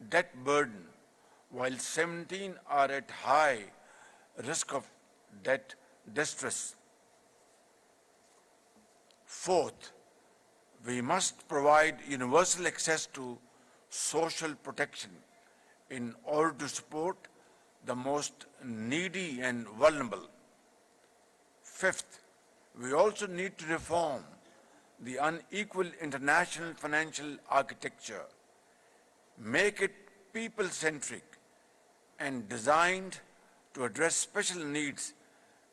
debt burden, while 17 are at high risk of debt distress. Fourth, we must provide universal access to social protection in order to support the most needy and vulnerable. Fifth, we also need to reform the unequal international financial architecture, make it people-centric and designed to address special needs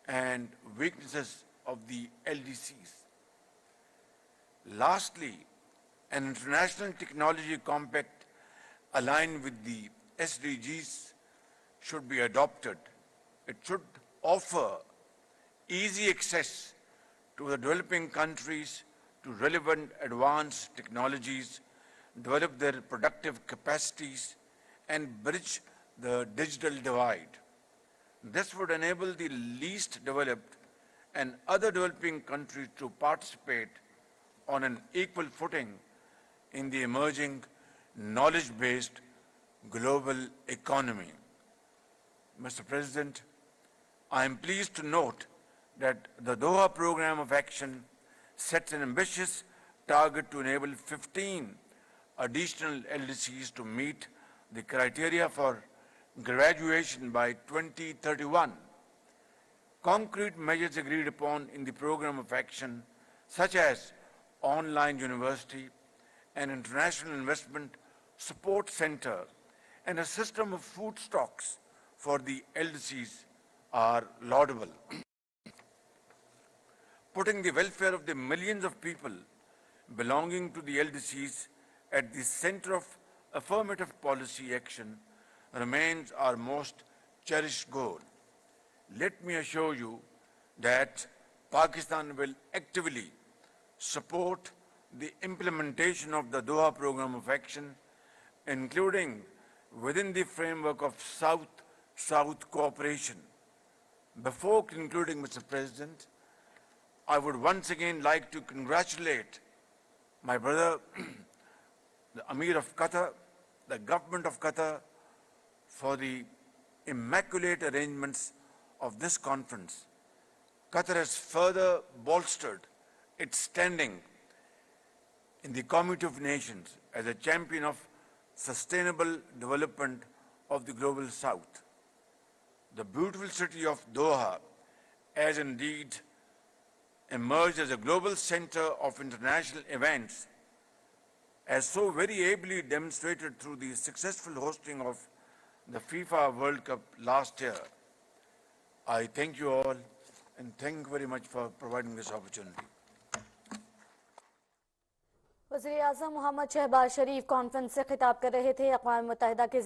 and weaknesses of the LDCs. Lastly, an international technology compact aligned with the SDGs should be adopted. It should offer easy access to the developing countries to relevant advanced technologies, develop their productive capacities, and bridge the digital divide. This would enable the least developed and other developing countries to participate on an equal footing in the emerging knowledge-based global economy. Mr. President, I am pleased to note that the Doha Program of Action sets an ambitious target to enable 15 additional LDCs to meet the criteria for graduation by 2031. Concrete measures agreed upon in the Program of Action, such as online university, an international investment support center, and a system of food stocks for the LDCs are laudable. Putting the welfare of the millions of people belonging to the LDCs at the center of affirmative policy action remains our most cherished goal. Let me assure you that Pakistan will actively support the implementation of the Doha Program of Action, including within the framework of South-South cooperation. Before concluding, Mr. President, I would once again like to congratulate my brother, the Amir of Qatar, the government of Qatar, for the immaculate arrangements of this conference. Qatar has further bolstered its standing in the Community of Nations as a champion of sustainable development of the global South. The beautiful city of Doha has indeed emerged as a global center of international events, as so very ably demonstrated through the successful hosting of the FIFA World Cup last year. I thank you all and thank you very much for providing this opportunity. وزیراعظم محمد شہباز شریف conference سے خطاب کر رہے تھے. اقوام متحدہ کے